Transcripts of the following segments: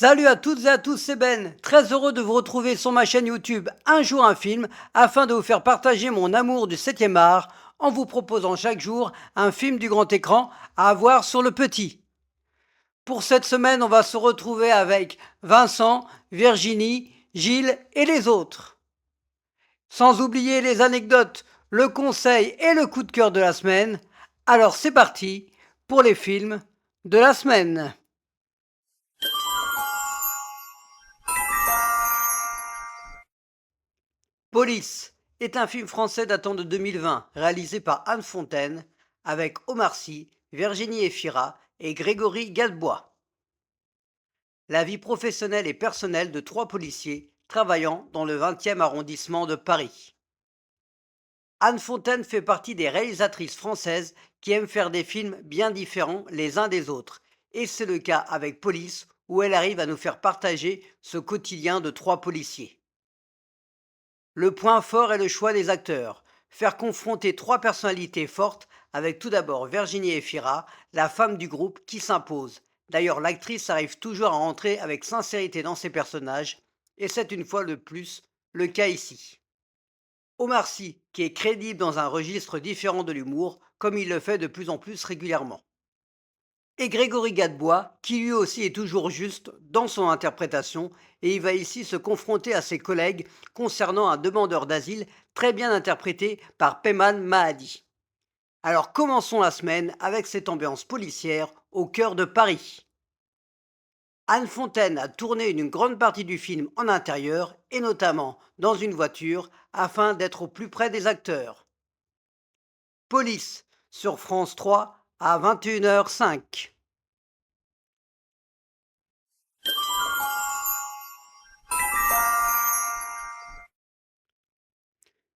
Salut à toutes et à tous, c'est Ben. Très heureux de vous retrouver sur ma chaîne YouTube Un jour un film afin de vous faire partager mon amour du 7e art en vous proposant chaque jour un film du grand écran à voir sur le petit. Pour cette semaine, on va se retrouver avec Vincent, Virginie, Gilles et les autres. Sans oublier les anecdotes, le conseil et le coup de cœur de la semaine. Alors c'est parti pour les films de la semaine. Police est un film français datant de 2020, réalisé par Anne Fontaine, avec Omar Sy, Virginie Efira et Grégory Gadebois. La vie professionnelle et personnelle de trois policiers travaillant dans le 20e arrondissement de Paris. Anne Fontaine fait partie des réalisatrices françaises qui aiment faire des films bien différents les uns des autres, et c'est le cas avec Police, où elle arrive à nous faire partager ce quotidien de trois policiers. Le point fort est le choix des acteurs. Faire confronter trois personnalités fortes avec tout d'abord Virginie Efira, la femme du groupe, qui s'impose. D'ailleurs, l'actrice arrive toujours à entrer avec sincérité dans ses personnages, et c'est une fois de plus le cas ici. Omar Sy, qui est crédible dans un registre différent de l'humour, comme il le fait de plus en plus régulièrement. Et Grégory Gadebois, qui lui aussi est toujours juste dans son interprétation, et il va ici se confronter à ses collègues concernant un demandeur d'asile très bien interprété par Peyman Mahadi. Alors commençons la semaine avec cette ambiance policière au cœur de Paris. Anne Fontaine a tourné une grande partie du film en intérieur et notamment dans une voiture afin d'être au plus près des acteurs. Police sur France 3 à 21h05.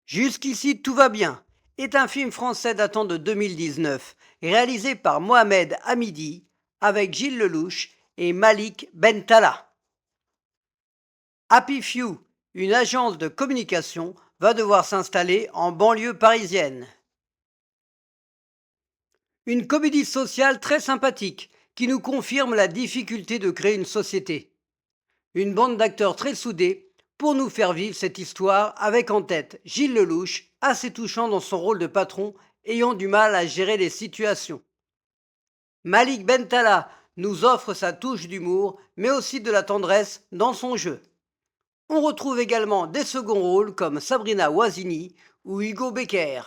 Jusqu'ici tout va bien est un film français datant de 2019, réalisé par Mohamed Hamidi avec Gilles Lelouch et Malik Bentala. Happy Few, une agence de communication, va devoir s'installer en banlieue parisienne. Une comédie sociale très sympathique qui nous confirme la difficulté de créer une société. Une bande d'acteurs très soudés pour nous faire vivre cette histoire avec en tête Gilles Lelouch, assez touchant dans son rôle de patron, ayant du mal à gérer les situations. Malik Bentala nous offre sa touche d'humour, mais aussi de la tendresse dans son jeu. On retrouve également des seconds rôles comme Sabrina Ouazini ou Hugo Becker.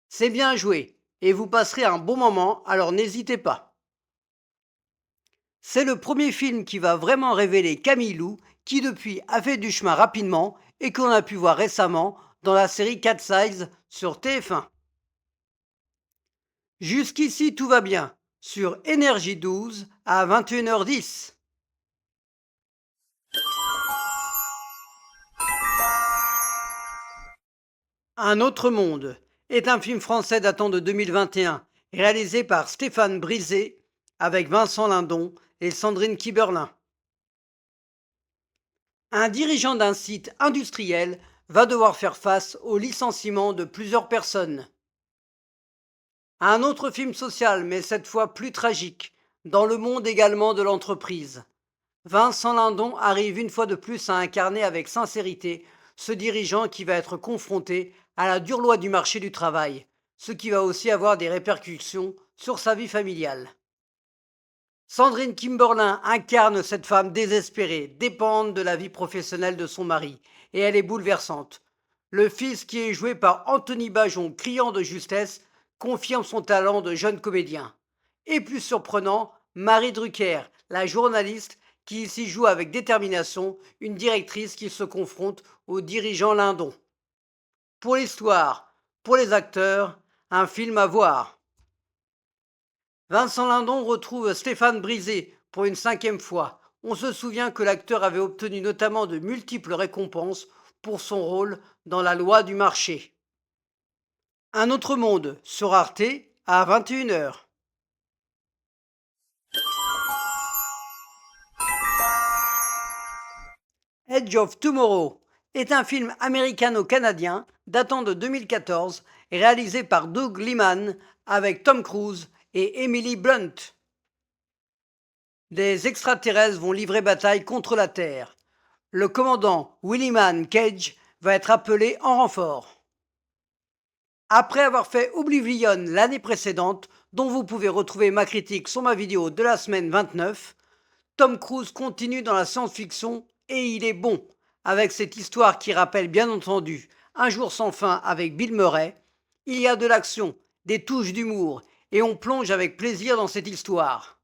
C'est bien joué et vous passerez un bon moment, alors n'hésitez pas. C'est le premier film qui va vraiment révéler Camille Lou, qui depuis a fait du chemin rapidement et qu'on a pu voir récemment dans la série Cat Size sur TF1. Jusqu'ici tout va bien, sur Énergie 12 à 21h10. Un autre monde est un film français datant de 2021, réalisé par Stéphane Brisé avec Vincent Lindon et Sandrine Kiberlin. Un dirigeant d'un site industriel va devoir faire face au licenciement de plusieurs personnes. Un autre film social, mais cette fois plus tragique, dans le monde également de l'entreprise. Vincent Lindon arrive une fois de plus à incarner avec sincérité ce dirigeant qui va être confronté à la dure loi du marché du travail, ce qui va aussi avoir des répercussions sur sa vie familiale. Sandrine Kimberlin incarne cette femme désespérée, dépendante de la vie professionnelle de son mari, et elle est bouleversante. Le fils, qui est joué par Anthony Bajon, criant de justesse, confirme son talent de jeune comédien. Et plus surprenant, Marie Drucker, la journaliste, qui ici joue avec détermination une directrice qui se confronte au dirigeant Lindon. Pour l'histoire, pour les acteurs, un film à voir. Vincent Lindon retrouve Stéphane Brisé pour une 5e fois. On se souvient que l'acteur avait obtenu notamment de multiples récompenses pour son rôle dans La loi du marché. Un autre monde sur Arte à 21h. Edge of Tomorrow est un film américano-canadien datant de 2014, réalisé par Doug Liman avec Tom Cruise et Emily Blunt. des extraterrestres vont livrer bataille contre la Terre. Le commandant Williman Cage va être appelé en renfort. Après avoir fait Oblivion l'année précédente, dont vous pouvez retrouver ma critique sur ma vidéo de la semaine 29, Tom Cruise continue dans la science-fiction et il est bon, avec cette histoire qui rappelle bien entendu Un jour sans fin avec Bill Murray. Il y a de l'action, des touches d'humour et on plonge avec plaisir dans cette histoire.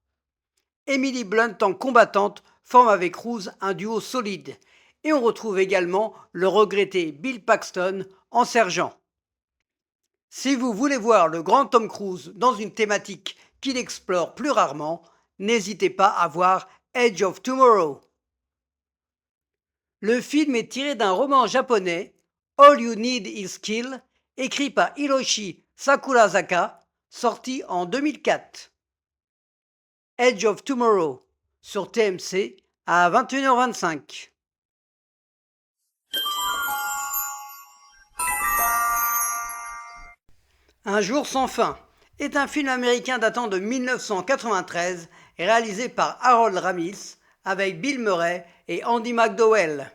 Emily Blunt en combattante forme avec Cruise un duo solide et on retrouve également le regretté Bill Paxton en sergent. Si vous voulez voir le grand Tom Cruise dans une thématique qu'il explore plus rarement, n'hésitez pas à voir Edge of Tomorrow. Le film est tiré d'un roman japonais, All You Need Is Kill, écrit par Hiroshi Sakurazaka, sorti en 2004. Edge of Tomorrow, sur TMC à 21h25. Un jour sans fin est un film américain datant de 1993 réalisé par Harold Ramis avec Bill Murray et Andy McDowell.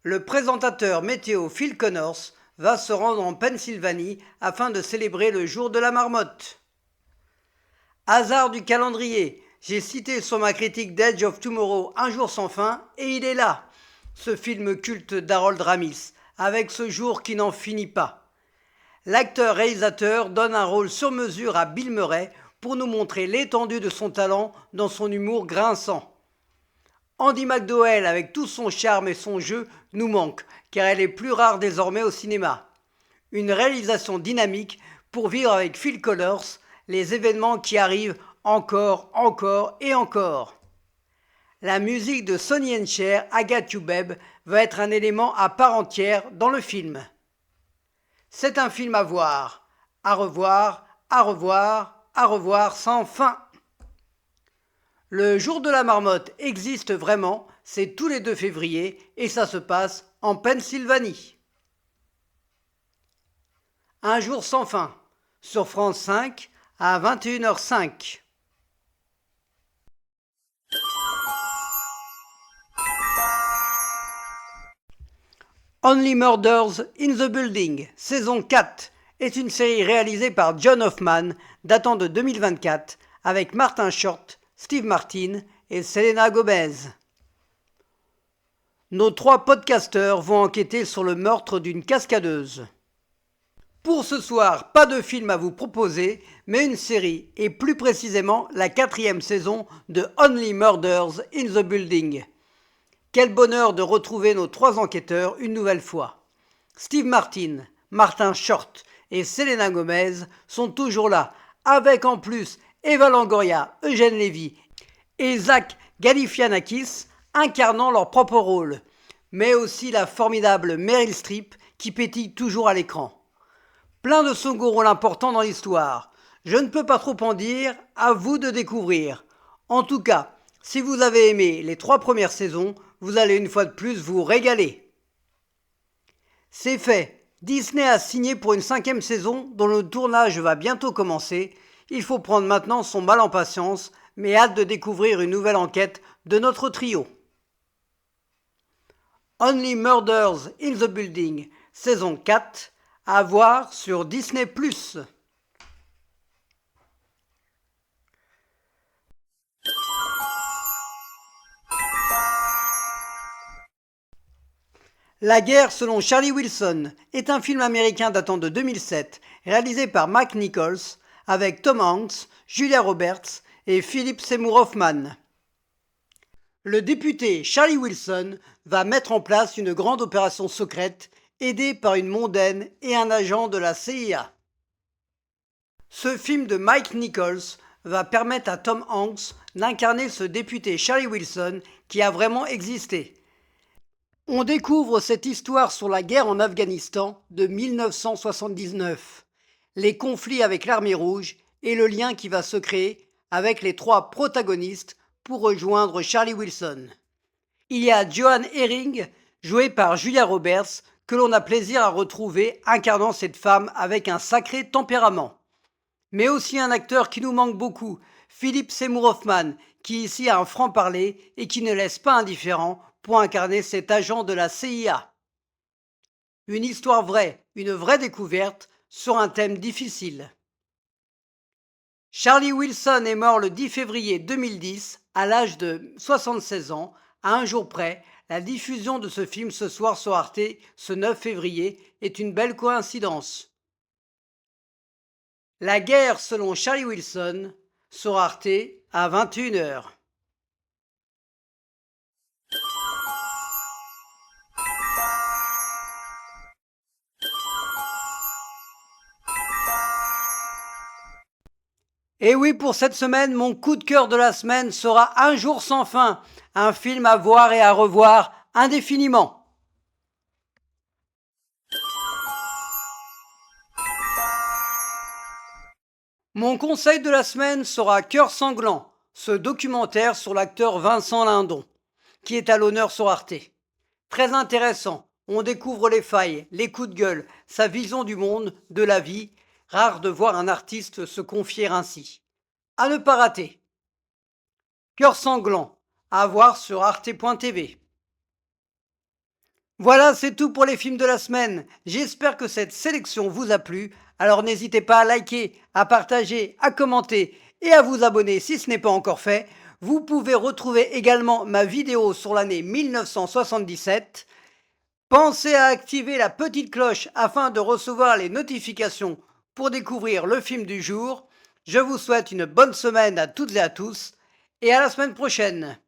Le présentateur météo Phil Connors va se rendre en Pennsylvanie afin de célébrer le jour de la marmotte. Hasard du calendrier, j'ai cité sur ma critique d'Edge of Tomorrow Un jour sans fin et il est là, ce film culte d'Harold Ramis, avec ce jour qui n'en finit pas. L'acteur-réalisateur donne un rôle sur mesure à Bill Murray pour nous montrer l'étendue de son talent dans son humour grinçant. Andy McDowell, avec tout son charme et son jeu, nous manque, car elle est plus rare désormais au cinéma. Une réalisation dynamique pour vivre avec Phil Connors les événements qui arrivent encore et encore. La musique de Sonny and Cher, I Got You Babe, va être un élément à part entière dans le film. C'est un film à voir, à revoir, à revoir, à revoir sans fin. Le jour de la marmotte existe vraiment, c'est tous les 2 février et ça se passe en Pennsylvanie. Un jour sans fin, sur France 5 à 21h05. Only Murders in the Building, saison 4, est une série réalisée par John Hoffman, datant de 2024, avec Martin Short, Steve Martin et Selena Gomez. Nos 3 podcasteurs vont enquêter sur le meurtre d'une cascadeuse. Pour ce soir, pas de film à vous proposer, mais une série, et plus précisément la 4e saison de Only Murders in the Building. Quel bonheur de retrouver nos 3 enquêteurs une nouvelle fois. Steve Martin, Martin Short et Selena Gomez sont toujours là, avec en plus Eva Longoria, Eugène Levy et Zach Galifianakis incarnant leur propre rôle, mais aussi la formidable Meryl Streep qui pétille toujours à l'écran. Plein de second rôles importants dans l'histoire. Je ne peux pas trop en dire, à vous de découvrir. En tout cas, si vous avez aimé les 3 premières saisons, vous allez une fois de plus vous régaler. C'est fait, Disney a signé pour une 5e saison dont le tournage va bientôt commencer. Il faut prendre maintenant son mal en patience, mais hâte de découvrir une nouvelle enquête de notre trio. Only Murders in the Building, saison 4, à voir sur Disney+. La guerre selon Charlie Wilson est un film américain datant de 2007, réalisé par Mike Nichols, avec Tom Hanks, Julia Roberts et Philip Seymour Hoffman. Le député Charlie Wilson va mettre en place une grande opération secrète, aidé par une mondaine et un agent de la CIA. Ce film de Mike Nichols va permettre à Tom Hanks d'incarner ce député Charlie Wilson qui a vraiment existé. On découvre cette histoire sur la guerre en Afghanistan de 1979, les conflits avec l'armée rouge et le lien qui va se créer avec les 3 protagonistes pour rejoindre Charlie Wilson. Il y a Joan Herring, jouée par Julia Roberts, que l'on a plaisir à retrouver incarnant cette femme avec un sacré tempérament. Mais aussi un acteur qui nous manque beaucoup, Philippe Seymour Hoffman, qui ici a un franc-parler et qui ne laisse pas indifférent pour incarner cet agent de la CIA. Une histoire vraie, une vraie découverte sur un thème difficile. Charlie Wilson est mort le 10 février 2010 à l'âge de 76 ans. À un jour près, la diffusion de ce film ce soir sur Arte, ce 9 février, est une belle coïncidence. La guerre selon Charlie Wilson sur Arte à 21 h. Et oui, pour cette semaine, mon coup de cœur de la semaine sera Un jour sans fin, un film à voir et à revoir indéfiniment. Mon conseil de la semaine sera Cœur sanglant, ce documentaire sur l'acteur Vincent Lindon, qui est à l'honneur sur Arte. Très intéressant, on découvre les failles, les coups de gueule, sa vision du monde, de la vie. Rare de voir un artiste se confier ainsi. À ne pas rater. Cœur sanglant, à voir sur arte.tv. Voilà, c'est tout pour les films de la semaine. J'espère que cette sélection vous a plu. Alors n'hésitez pas à liker, à partager, à commenter et à vous abonner si ce n'est pas encore fait. Vous pouvez retrouver également ma vidéo sur l'année 1977. Pensez à activer la petite cloche afin de recevoir les notifications pour découvrir le film du jour. Je vous souhaite une bonne semaine à toutes et à tous et à la semaine prochaine.